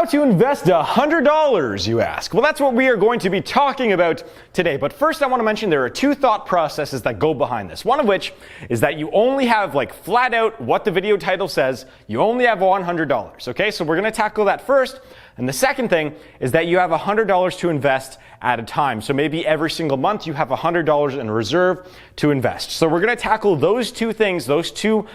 How to invest $100, you ask? Well, that's what we are going to be talking about today. But first, I want to mention there are two thought processes that go behind this. One of which is that you only have, like, flat out what the video title says. You only have $100, okay? So we're going to tackle that first. And the second thing is that you have $100 to invest at a time. So maybe every single month you have $100 in reserve to invest. So we're going to tackle those two things, those two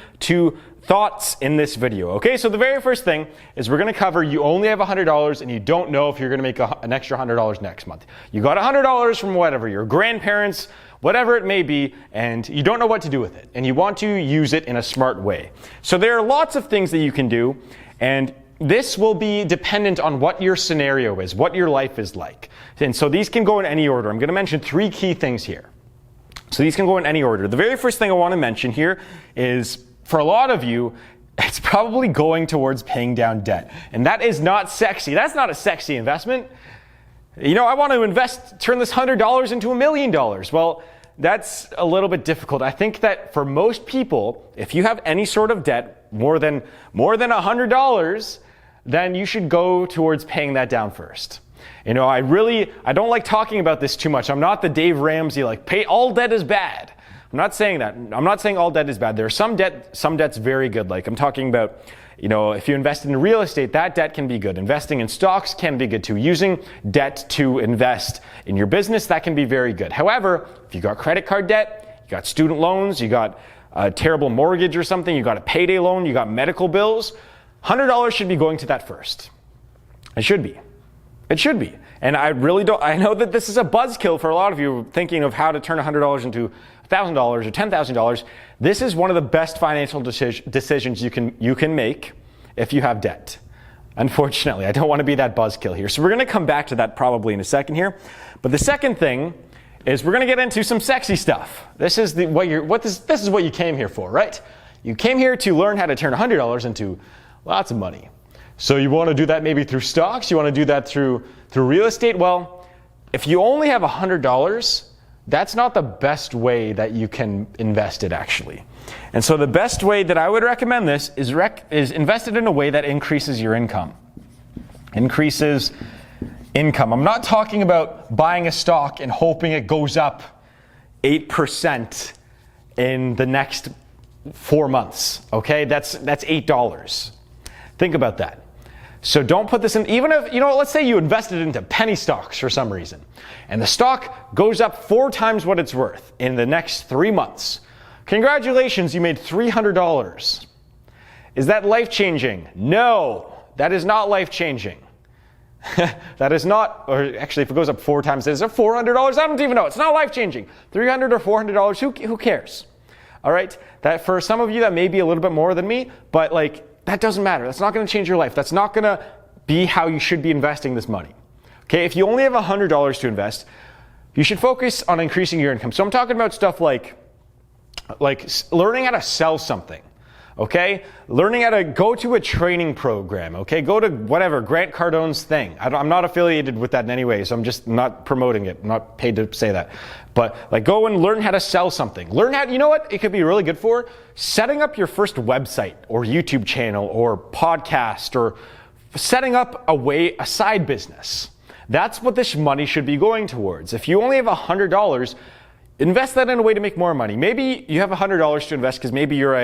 thoughts in this video. Okay, so the very first thing is we're going to cover you only have $100 and you don't know if you're going to make an extra $100 next month. You got $100 from whatever, your grandparents, whatever it may be, and you don't know what to do with it. And you want to use it in a smart way. So there are lots of things that you can do, and this will be dependent on what your scenario is, what your life is like. And so these can go in any order. I'm going to mention three key things here. So these can go in any order. The very first thing I want to mention here is, for a lot of you, it's probably going towards paying down debt. And that is not sexy. That's not a sexy investment. You know, I want to turn this $100 into $1 million. Well, that's a little bit difficult. I think that for most people, if you have any sort of debt, more than $100, then you should go towards paying that down first. You know, I don't like talking about this too much. I'm not the Dave Ramsey, like, all debt is bad. I'm not saying that. I'm not saying all debt is bad. There are some debt's very good. Like, I'm talking about, you know, if you invest in real estate, that debt can be good. Investing in stocks can be good too. Using debt to invest in your business, that can be very good. However, if you got credit card debt, you got student loans, you got a terrible mortgage or something, you got a payday loan, you got medical bills, $100 should be going to that first. It should be. It should be. And I know that this is a buzzkill for a lot of you thinking of how to turn $100 into $1,000 or $10,000. This is one of the best financial decisions you can make if you have debt. Unfortunately, I don't want to be that buzzkill here. So we're going to come back to that probably in a second here. But the second thing is we're going to get into some sexy stuff. This is what you came here for, right? You came here to learn how to turn $100 into lots of money. So you want to do that maybe through stocks, you want to do that through real estate. Well, if you only have $100, that's not the best way that you can invest it, actually. And so the best way that I would recommend this is invest it in a way that increases your income. Increases income. I'm not talking about buying a stock and hoping it goes up 8% in the next 4 months. Okay, that's $8. Think about that. So don't put this in, even if, you know, let's say you invested into penny stocks for some reason, and the stock goes up 4 times what it's worth in the next 3 months. Congratulations, you made $300. Is that life-changing? No, that is not life-changing. That is not, or actually if it goes up 4 times, is it $400? I don't even know. It's not life-changing. $300 or $400, who cares? All right, that for some of you that may be a little bit more than me, but like, that doesn't matter. That's not going to change your life. That's not going to be how you should be investing this money. Okay, if you only have $100 to invest, you should focus on increasing your income. So I'm talking about stuff like learning how to sell something. Okay, learning how to go to a training program. Okay, go to whatever, Grant Cardone's thing. I'm not affiliated with that in any way, so I'm just not promoting it. I'm not paid to say that. But like, go and learn how to sell something. Learn how, you know what it could be really good for? Setting up your first website or YouTube channel or podcast, or setting up a side business. That's what this money should be going towards. If you only have $100, invest that in a way to make more money. Maybe you have $100 to invest because maybe you're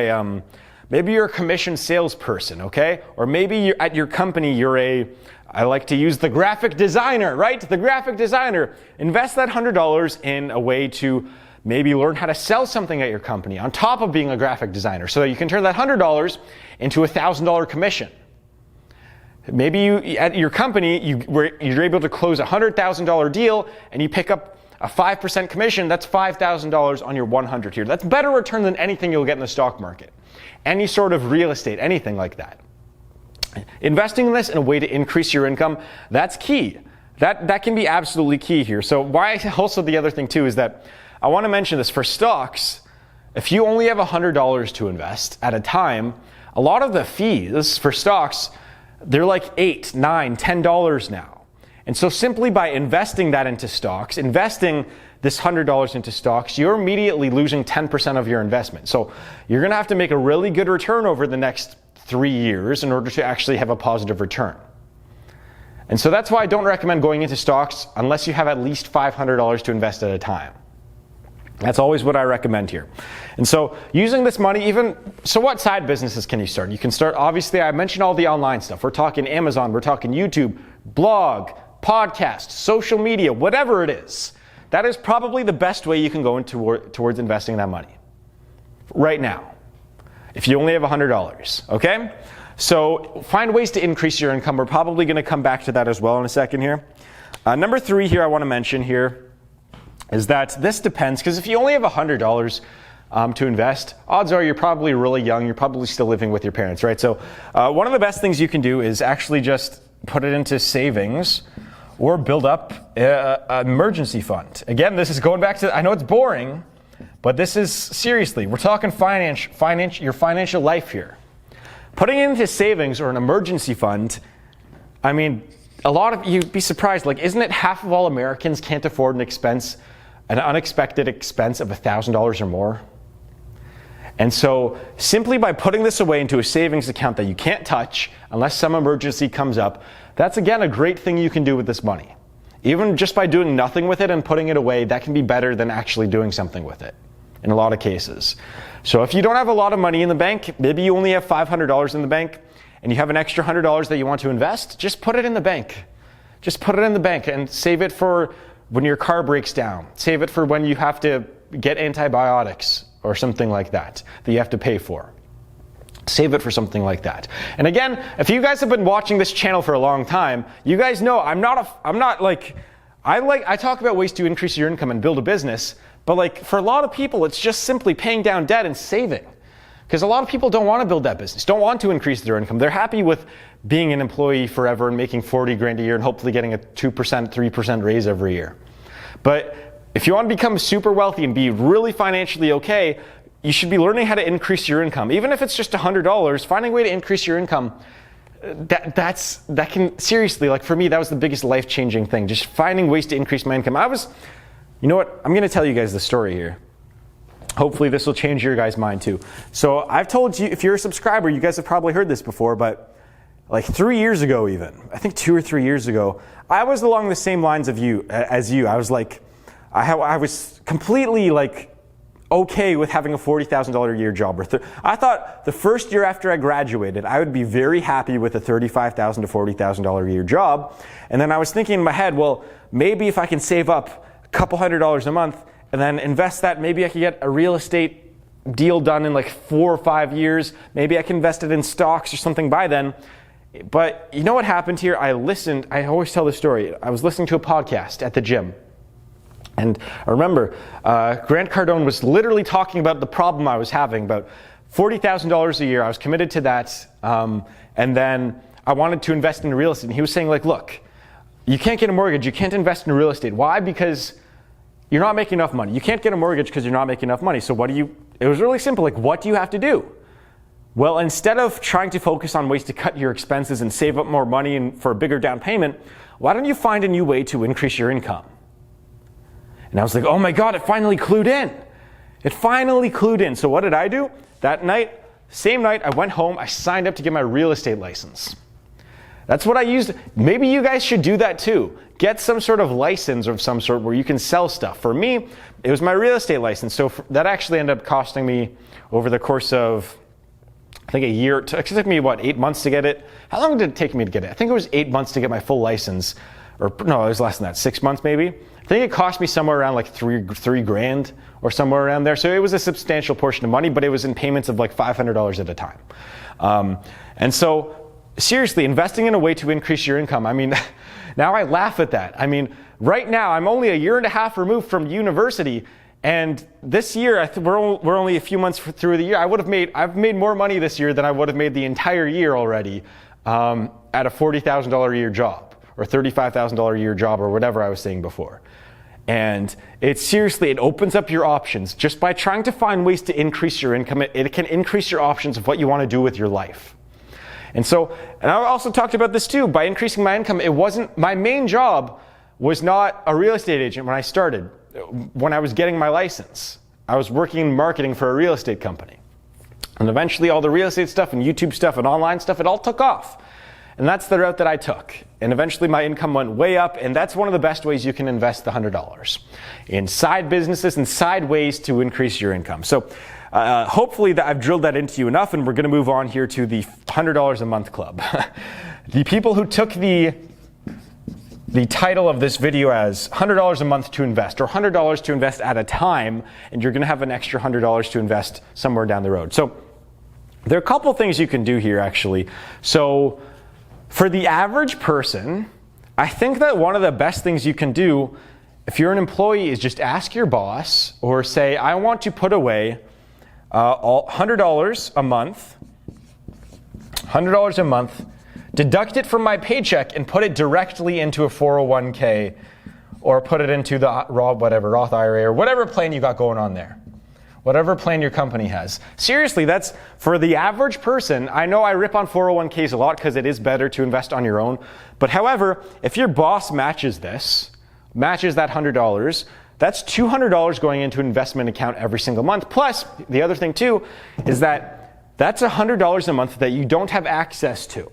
a commission salesperson, okay? Or maybe at your company, I like to use the graphic designer, right? The graphic designer. Invest that $100 in a way to maybe learn how to sell something at your company on top of being a graphic designer, so that you can turn that $100 into a $1,000 commission. Maybe at your company, you're able to close a $100,000 deal and you pick up a 5% commission. That's $5,000 on your 100 here. That's better return than anything you'll get in the stock market. Any sort of real estate, anything like that. Investing in this in a way to increase your income, that's key. That can be absolutely key here. So also the other thing too is that I want to mention this for stocks. If you only have $100 to invest at a time, a lot of the fees for stocks, they're like $8, $9, $10 now. And so simply by investing that into stocks, investing this $100 into stocks, you're immediately losing 10% of your investment. So you're going to have to make a really good return over the next 3 years in order to actually have a positive return. And so that's why I don't recommend going into stocks unless you have at least $500 to invest at a time. That's always what I recommend here. And so using this money, so what side businesses can you start? You can start, obviously, I mentioned all the online stuff. We're talking Amazon, we're talking YouTube, blog, podcast, social media, whatever it is. That is probably the best way you can go towards investing that money right now, if you only have $100, okay? So find ways to increase your income. We're probably going to come back to that as well in a second here. Number 3 here I want to mention here is that this depends, because if you only have $100 to invest, odds are you're probably really young, you're probably still living with your parents, right? So one of the best things you can do is actually just put it into savings or build up an emergency fund. Again, this is going back to, I know it's boring, but this is seriously, we're talking your financial life here. Putting it into savings or an emergency fund, I mean, a lot of you'd be surprised, like, isn't it half of all Americans can't afford an unexpected expense of $1,000 or more? And so simply by putting this away into a savings account that you can't touch unless some emergency comes up, that's again a great thing you can do with this money. Even just by doing nothing with it and putting it away, that can be better than actually doing something with it in a lot of cases. So if you don't have a lot of money in the bank, maybe you only have $500 in the bank and you have an extra $100 that you want to invest, just put it in the bank. Just put it in the bank and save it for when your car breaks down. Save it for when you have to get antibiotics or something like that you have to pay for. Save it for something like that. And again, if you guys have been watching this channel for a long time, you guys know I talk about ways to increase your income and build a business, but like for a lot of people, it's just simply paying down debt and saving. Because a lot of people don't want to build that business, don't want to increase their income. They're happy with being an employee forever and making 40 grand a year and hopefully getting a 2%, 3% raise every year. But if you want to become super wealthy and be really financially okay, you should be learning how to increase your income. Even if it's just $100, finding a way to increase your income, that can seriously, like for me, that was the biggest life-changing thing. Just finding ways to increase my income. You know what? I'm going to tell you guys the story here. Hopefully this will change your guys' mind too. So I've told you, if you're a subscriber, you guys have probably heard this before, but like 3 years ago even, I think 2 or 3 years ago, I was along the same lines as you. I was like, I was completely like okay with having a $40,000 a year job. I thought the first year after I graduated, I would be very happy with a $35,000 to $40,000 a year job. And then I was thinking in my head, well, maybe if I can save up a couple $100 a month and then invest that, maybe I could get a real estate deal done in like 4 or 5 years. Maybe I can invest it in stocks or something by then. But you know what happened here? I always tell this story. I was listening to a podcast at the gym. And I remember Grant Cardone was literally talking about the problem I was having, about $40,000 a year. I was committed to that. And then I wanted to invest in real estate. And he was saying, like, look, you can't get a mortgage. You can't invest in real estate. Why? Because you're not making enough money. You can't get a mortgage because you're not making enough money. So it was really simple. Like, what do you have to do? Well, instead of trying to focus on ways to cut your expenses and save up more money and for a bigger down payment, why don't you find a new way to increase your income? And I was like, oh my God, it finally clued in. It finally clued in. So what did I do? That night, same night, I went home, I signed up to get my real estate license. That's what I used. Maybe you guys should do that too. Get some sort of license of some sort where you can sell stuff. For me, it was my real estate license. So that actually ended up costing me over the course of, I think a year. It took me, 8 months to get it? How long did it take me to get it? I think it was 8 months to get my full license. Or no, it was less than that, 6 months maybe. I think it cost me somewhere around like three grand or somewhere around there. So it was a substantial portion of money, but it was in payments of like $500 at a time. And so seriously, investing in a way to increase your income, I mean, now I laugh at that. I mean, right now I'm only a year and a half removed from university, and this year we're only a few months through the year. I've made more money this year than I would have made the entire year already at a $40,000 a year job or $35,000 a year job or whatever I was saying before. And it opens up your options. Just by trying to find ways to increase your income, it can increase your options of what you want to do with your life. And I also talked about this too, by increasing my income, my main job was not a real estate agent when I started. When I was getting my license, I was working in marketing for a real estate company. And eventually all the real estate stuff and YouTube stuff and online stuff, it all took off. And that's the route that I took. And eventually my income went way up, and that's one of the best ways you can invest the $100 in side businesses and side ways to increase your income. So hopefully that I've drilled that into you enough, and we're going to move on here to the $100 a month club. The people who took the title of this video as $100 a month to invest, or $100 to invest at a time, and you're going to have an extra $100 to invest somewhere down the road. So there are a couple things you can do here, actually. So for the average person, I think that one of the best things you can do if you're an employee is just ask your boss, or say, I want to put away $100 a month, deduct it from my paycheck and put it directly into a 401k, or put it into the Roth IRA, or whatever plan you got going on there. Whatever plan your company has. Seriously, that's for the average person. I know I rip on 401ks a lot because it is better to invest on your own. But however, if your boss matches that $100, that's $200 going into an investment account every single month. Plus, the other thing too is that that's $100 a month that you don't have access to.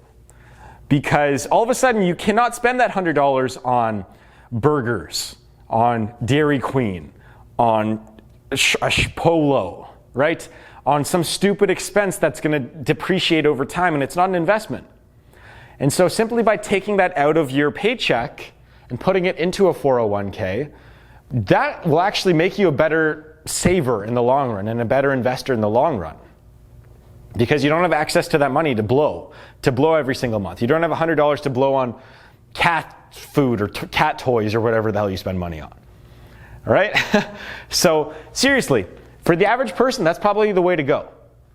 Because all of a sudden you cannot spend that $100 on burgers, on Dairy Queen, on a Polo, right? On some stupid expense that's going to depreciate over time, and it's not an investment. And so simply by taking that out of your paycheck and putting it into a 401k, that will actually make you a better saver in the long run and a better investor in the long run. Because you don't have access to that money to blow every single month. You don't have $100 to blow on cat food or cat toys or whatever the hell you spend money on. All right? So seriously, for the average person, that's probably the way to go.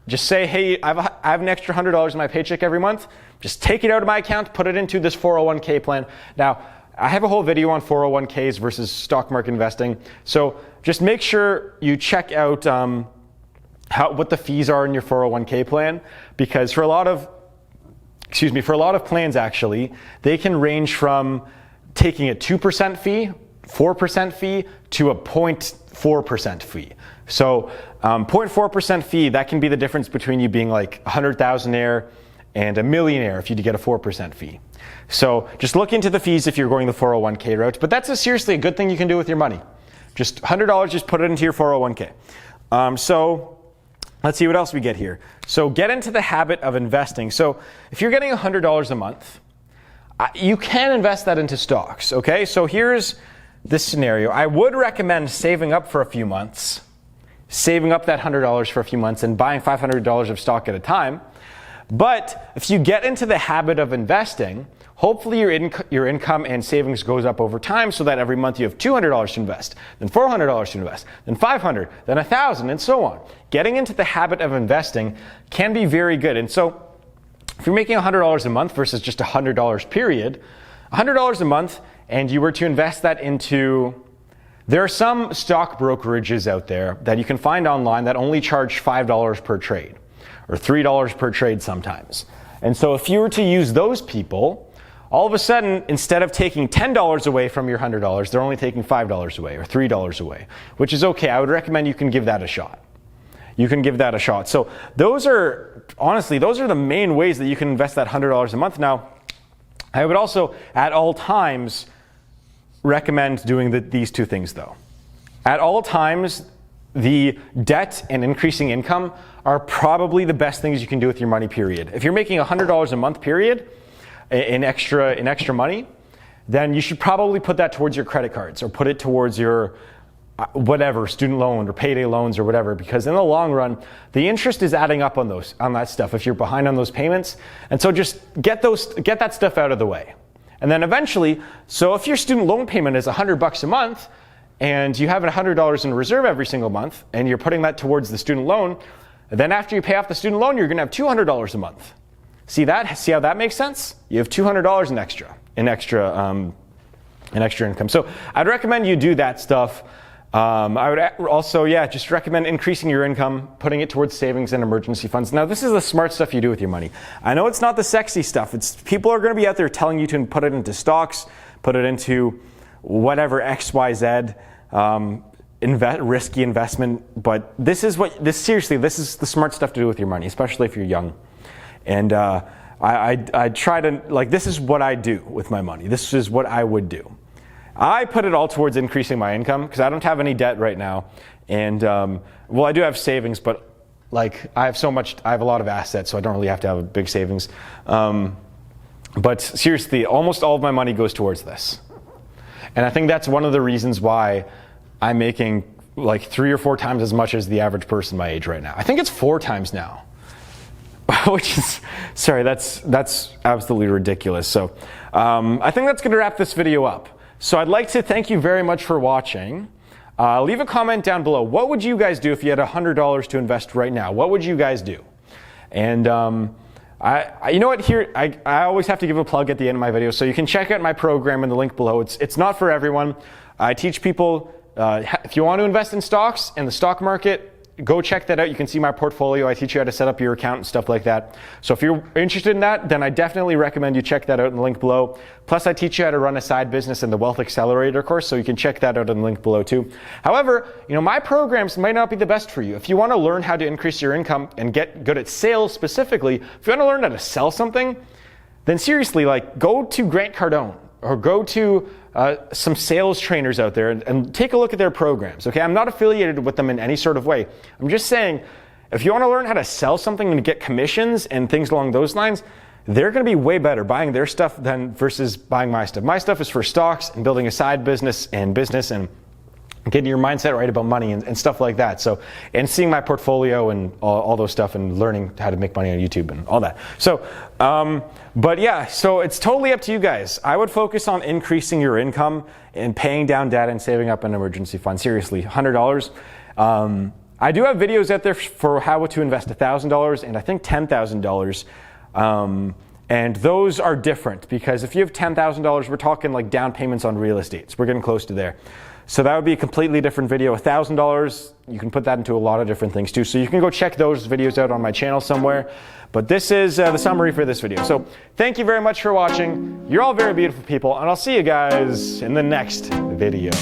Just say, hey, I have an extra $100 in my paycheck every month. Just take it out of my account, put it into this 401k plan. Now, I have a whole video on 401ks versus stock market investing. So just make sure you check out what the fees are in your 401k plan, because for a lot of plans actually, they can range from taking a 2% fee, 4% fee to a 0.4% fee. So 0.4% fee, that can be the difference between you being like a 100,000-aire and a millionaire if you get a 4% fee. So just look into the fees if you're going the 401k route, but that's seriously a good thing you can do with your money. Just $100, just put it into your 401k. So let's see what else we get here. So get into the habit of investing. So if you're getting $100 a month, you can invest that into stocks, okay? So here's this scenario. I would recommend saving up for a few months, saving up that $100 for a few months and buying $500 of stock at a time. But if you get into the habit of investing, hopefully your income and savings goes up over time, so that every month you have $200 to invest, then $400 to invest, then $500, then $1,000, and so on. Getting into the habit of investing can be very good. And so if you're making $100 a month versus just $100 period, $100 a month, and you were to invest that into, there are some stock brokerages out there that you can find online that only charge $5 per trade, or $3 per trade sometimes. And so if you were to use those people, all of a sudden, instead of taking $10 away from your $100, they're only taking $5 away or $3 away, which is okay. I would recommend you can give that a shot. You can give that a shot. So those are the main ways that you can invest that $100 a month. Now, I would also, at all times, recommend doing these two things though. At all times, the debt and increasing income are probably the best things you can do with your money, period. If you're making $100 a month, period, in extra money, then you should probably put that towards your credit cards, or put it towards your whatever, student loan or payday loans or whatever, because in the long run, the interest is adding up on that stuff if you're behind on those payments. And so just get that stuff out of the way. And then eventually, so if your student loan payment is $100 a month, and you have $100 in reserve every single month, and you're putting that towards the student loan, then after you pay off the student loan, you're going to have $200 a month. See how that makes sense? You have $200 in extra income. So I'd recommend you do that stuff. I would also, just recommend increasing your income, putting it towards savings and emergency funds. Now, this is the smart stuff you do with your money. I know it's not the sexy stuff. People are going to be out there telling you to put it into stocks, put it into whatever XYZ, risky investment. But this is the smart stuff to do with your money, especially if you're young. And I try to, like, this is what I do with my money. This is what I would do. I put it all towards increasing my income because I don't have any debt right now. And, well, I do have savings, but like I have a lot of assets, so I don't really have to have a big savings. But seriously, almost all of my money goes towards this. And I think that's one of the reasons why I'm making like 3 or 4 times as much as the average person my age right now. I think it's 4 times now. Which is, sorry, that's absolutely ridiculous. So I think that's going to wrap this video up. So I'd like to thank you very much for watching. Leave a comment down below. What would you guys do if you had $100 to invest right now? What would you guys do? And you know what? Here, I always have to give a plug at the end of my video. So you can check out my program in the link below. It's not for everyone. I teach people, if you want to invest in stocks and the stock market, go check that out. You can see my portfolio. I teach you how to set up your account and stuff like that. So if you're interested in that, then I definitely recommend you check that out in the link below. Plus, I teach you how to run a side business in the Wealth Accelerator course, so you can check that out in the link below too. However, my programs might not be the best for you. If you want to learn how to increase your income and get good at sales specifically, if you want to learn how to sell something, then seriously, like, go to Grant Cardone or go to some sales trainers out there and take a look at their programs, okay? I'm not affiliated with them in any sort of way. I'm just saying, if you want to learn how to sell something and get commissions and things along those lines, they're going to be way better buying their stuff than versus buying my stuff. My stuff is for stocks and building a side business and getting your mindset right about money and stuff like that. So, and seeing my portfolio and all those stuff and learning how to make money on YouTube and all that. So, but yeah, so it's totally up to you guys. I would focus on increasing your income and paying down debt and saving up an emergency fund. Seriously, $100. I do have videos out there for how to invest $1,000 and I think $10,000. And those are different because if you have $10,000, we're talking like down payments on real estate. So we're getting close to there. So that would be a completely different video. $1,000, you can put that into a lot of different things too. So you can go check those videos out on my channel somewhere. But this is the summary for this video. So thank you very much for watching. You're all very beautiful people, and I'll see you guys in the next video.